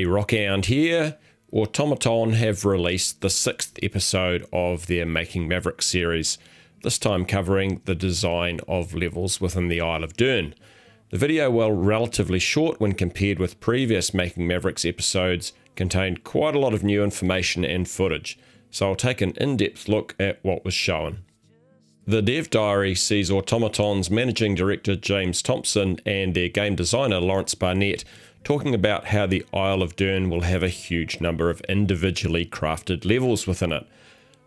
Rockhound here. Automaton have released the 6th episode of their Making Mavericks series, this time covering the design of levels within the Isle of Doorn. The video, while relatively short when compared with previous Making Mavericks episodes, contained quite a lot of new information and footage, so I'll take an in-depth look at what was shown. The dev diary sees Automaton's managing director James Thompson and their game designer Lawrence Barnett talking about how the Isle of Doorn will have a huge number of individually crafted levels within it.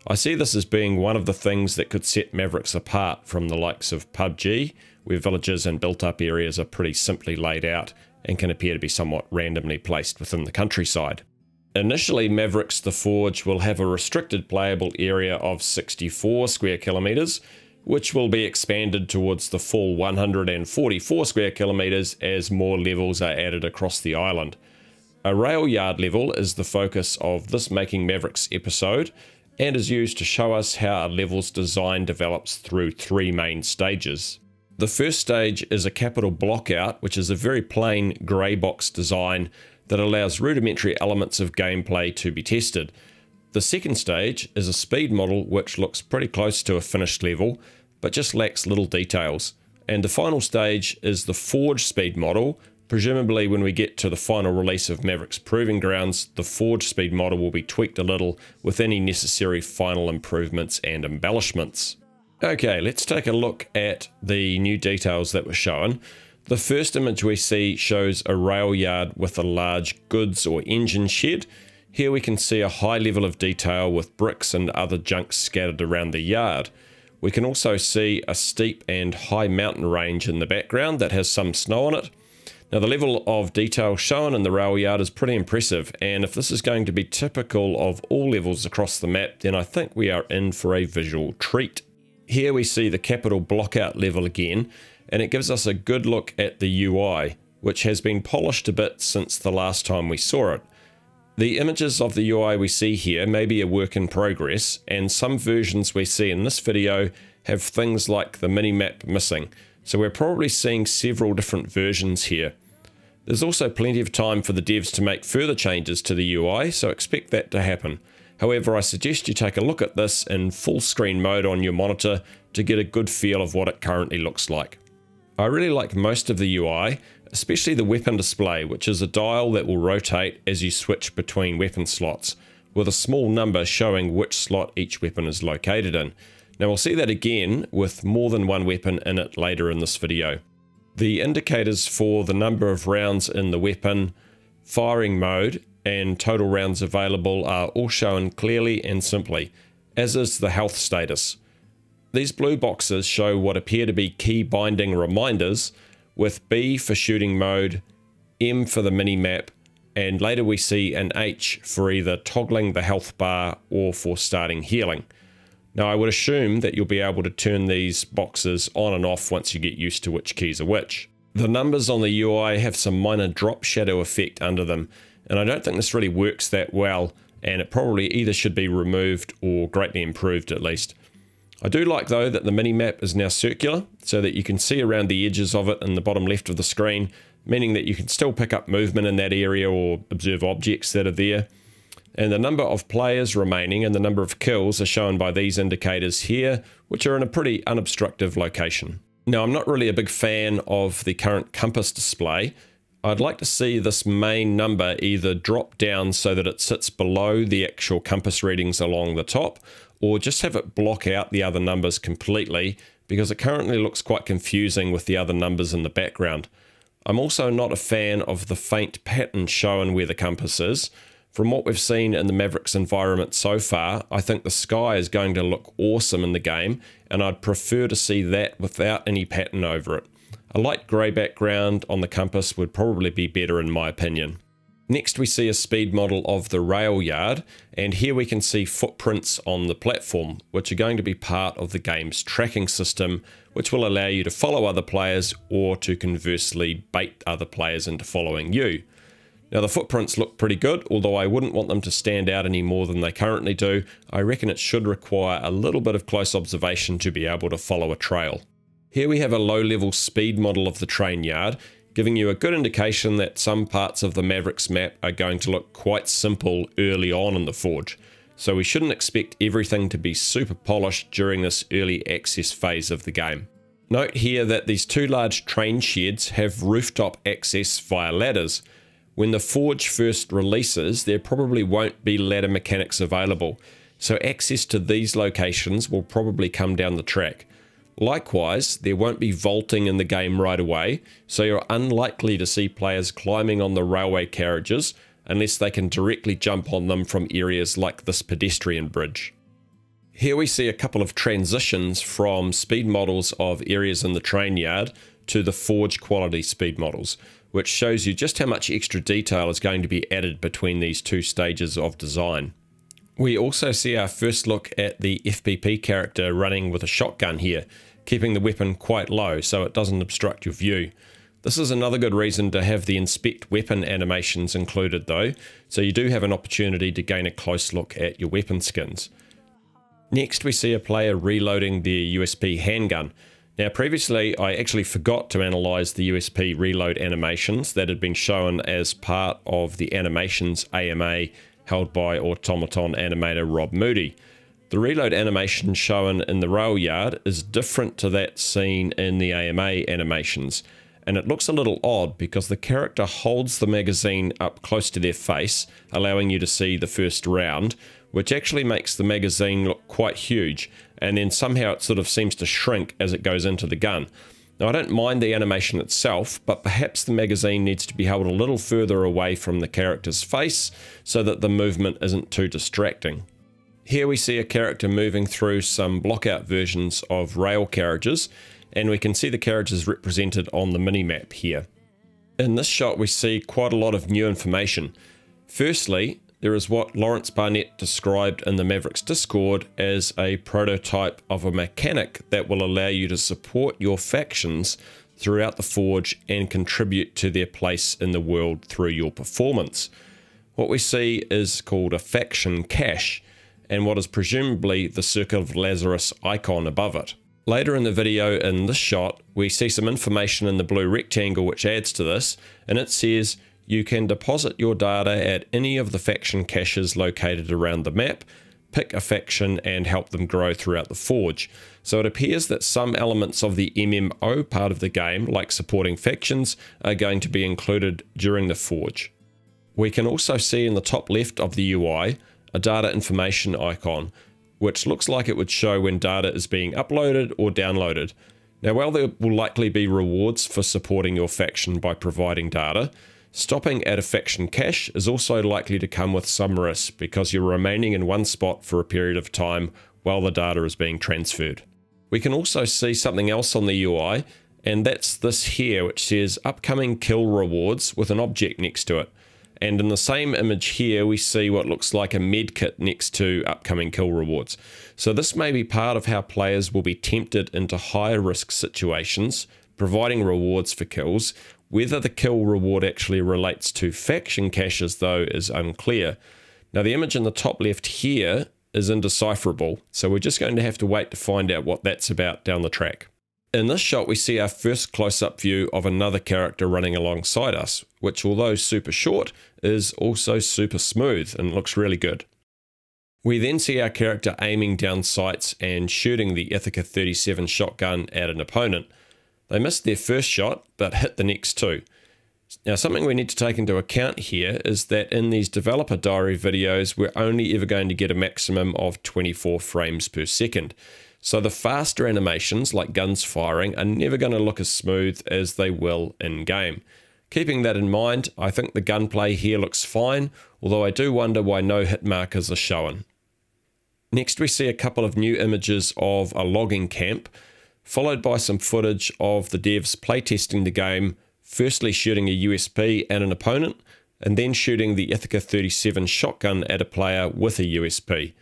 I see this as being one of the things that could set Mavericks apart from the likes of PUBG, where villages and built-up areas are pretty simply laid out and can appear to be somewhat randomly placed within the countryside. Initially, Mavericks the Forge will have a restricted playable area of 64 square kilometres, which will be expanded towards the full 144 square kilometres as more levels are added across the island. A rail yard level is the focus of this Making Mavericks episode and is used to show us how a level's design develops through 3 main stages. The first stage is a capital blockout, which is a very plain grey box design that allows rudimentary elements of gameplay to be tested. The second stage is a speed model which looks pretty close to a finished level, but just lacks little details. And the final stage is the Forge speed model. Presumably when we get to the final release of Mavericks Proving Grounds, the Forge speed model will be tweaked a little with any necessary final improvements and embellishments. Okay, let's take a look at the new details that were shown. The first image we see shows a rail yard with a large goods or engine shed. Here we can see a high level of detail with bricks and other junk scattered around the yard. We can also see a steep and high mountain range in the background that has some snow on it. Now the level of detail shown in the rail yard is pretty impressive, and if this is going to be typical of all levels across the map, then I think we are in for a visual treat. Here we see the capital blockout level again, and it gives us a good look at the UI, which has been polished a bit since the last time we saw it. The images of the UI we see here may be a work in progress, and some versions we see in this video have things like the minimap missing, so we're probably seeing several different versions here. There's also plenty of time for the devs to make further changes to the UI, so expect that to happen. However, I suggest you take a look at this in full screen mode on your monitor to get a good feel of what it currently looks like. I really like most of the UI, especially the weapon display, which is a dial that will rotate as you switch between weapon slots, with a small number showing which slot each weapon is located in. Now we'll see that again with more than one weapon in it later in this video. The indicators for the number of rounds in the weapon, firing mode, and total rounds available are all shown clearly and simply, as is the health status. These blue boxes show what appear to be key binding reminders, with B for shooting mode, M for the minimap, and later we see an H for either toggling the health bar or for starting healing. Now I would assume that you'll be able to turn these boxes on and off once you get used to which keys are which. The numbers on the UI have some minor drop shadow effect under them, and I don't think this really works that well, and it probably either should be removed or greatly improved at least. I do like though that the minimap is now circular, so that you can see around the edges of it in the bottom left of the screen, meaning that you can still pick up movement in that area or observe objects that are there. And the number of players remaining and the number of kills are shown by these indicators here, which are in a pretty unobstructive location. Now I'm not really a big fan of the current compass display. I'd like to see this main number either drop down so that it sits below the actual compass readings along the top, or just have it block out the other numbers completely, because it currently looks quite confusing with the other numbers in the background. I'm also not a fan of the faint pattern shown where the compass is. From what we've seen in the Mavericks environment so far, I think the sky is going to look awesome in the game, and I'd prefer to see that without any pattern over it. A light grey background on the compass would probably be better in my opinion. Next we see a speed model of the rail yard, and here we can see footprints on the platform, which are going to be part of the game's tracking system, which will allow you to follow other players or to conversely bait other players into following you. Now the footprints look pretty good, although I wouldn't want them to stand out any more than they currently do. I reckon it should require a little bit of close observation to be able to follow a trail. Here we have a low-level speed model of the train yard, giving you a good indication that some parts of the Mavericks map are going to look quite simple early on in the Forge, so we shouldn't expect everything to be super polished during this early access phase of the game. Note here that these two large train sheds have rooftop access via ladders. When the Forge first releases, there probably won't be ladder mechanics available, so access to these locations will probably come down the track. Likewise, there won't be vaulting in the game right away, so you're unlikely to see players climbing on the railway carriages unless they can directly jump on them from areas like this pedestrian bridge. Here we see a couple of transitions from speed models of areas in the train yard to the Forge quality speed models, which shows you just how much extra detail is going to be added between these two stages of design. We also see our first look at the FPP character running with a shotgun here, keeping the weapon quite low so it doesn't obstruct your view. This is another good reason to have the inspect weapon animations included though, so you do have an opportunity to gain a close look at your weapon skins. Next we see a player reloading their USP handgun. Now previously I actually forgot to analyze the USP reload animations that had been shown as part of the animations AMA held by automaton animator Rob Moody. The reload animation shown in the rail yard is different to that seen in the AMA animations, and it looks a little odd because the character holds the magazine up close to their face, allowing you to see the first round, which actually makes the magazine look quite huge, and then somehow it sort of seems to shrink as it goes into the gun. Now I don't mind the animation itself, but perhaps the magazine needs to be held a little further away from the character's face so that the movement isn't too distracting. Here we see a character moving through some blockout versions of rail carriages, and we can see the carriages represented on the mini-map here. In this shot we see quite a lot of new information. Firstly, there is what Lawrence Barnett described in the Mavericks Discord as a prototype of a mechanic that will allow you to support your factions throughout the Forge and contribute to their place in the world through your performance. What we see is called a faction cache, and what is presumably the Circle of Lazarus icon above it. Later in the video in this shot, we see some information in the blue rectangle which adds to this, and it says you can deposit your data at any of the faction caches located around the map, pick a faction and help them grow throughout the Forge. So it appears that some elements of the MMO part of the game, like supporting factions, are going to be included during the Forge. We can also see in the top left of the UI a data information icon, which looks like it would show when data is being uploaded or downloaded. Now while there will likely be rewards for supporting your faction by providing data, stopping at a faction cache is also likely to come with some risk because you're remaining in one spot for a period of time while the data is being transferred. We can also see something else on the UI, and that's this here which says upcoming kill rewards with an object next to it. And in the same image here we see what looks like a medkit next to upcoming kill rewards. So this may be part of how players will be tempted into higher risk situations, providing rewards for kills. Whether the kill reward actually relates to faction caches though is unclear. Now the image in the top left here is indecipherable, so we're just going to have to wait to find out what that's about down the track. In this shot we see our first close-up view of another character running alongside us, which although super short is also super smooth and looks really good. We then see our character aiming down sights and shooting the Ithaca 37 shotgun at an opponent. They missed their first shot, but hit the next two. Now something we need to take into account here is that in these developer diary videos, we're only ever going to get a maximum of 24 frames per second. So the faster animations, like guns firing, are never going to look as smooth as they will in-game. Keeping that in mind, I think the gunplay here looks fine, although I do wonder why no hit markers are shown. Next we see a couple of new images of a logging camp, followed by some footage of the devs playtesting the game, firstly shooting a USP at an opponent, and then shooting the Ithaca 37 shotgun at a player with a USP.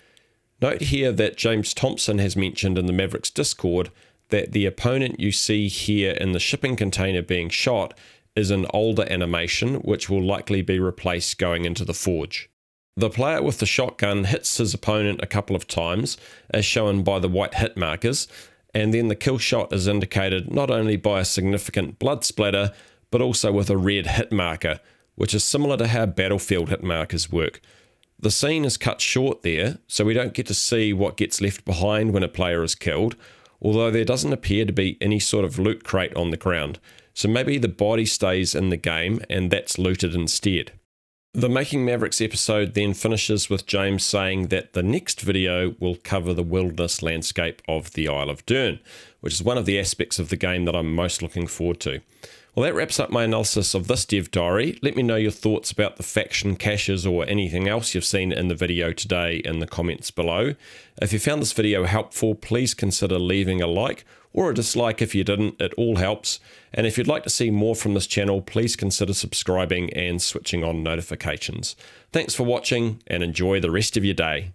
Note here that James Thompson has mentioned in the Mavericks Discord that the opponent you see here in the shipping container being shot is an older animation which will likely be replaced going into the Forge. The player with the shotgun hits his opponent a couple of times, as shown by the white hit markers, and then the kill shot is indicated not only by a significant blood splatter, but also with a red hit marker, which is similar to how battlefield hit markers work. The scene is cut short there, so we don't get to see what gets left behind when a player is killed, although there doesn't appear to be any sort of loot crate on the ground, so maybe the body stays in the game and that's looted instead. The Making Mavericks episode then finishes with James saying that the next video will cover the wilderness landscape of the Isle of Down, which is one of the aspects of the game that I'm most looking forward to. Well, that wraps up my analysis of this dev diary. Let me know your thoughts about the faction caches or anything else you've seen in the video today in the comments below. If you found this video helpful, please consider leaving a like or a dislike if you didn't. It all helps. And if you'd like to see more from this channel, please consider subscribing and switching on notifications. Thanks for watching and enjoy the rest of your day.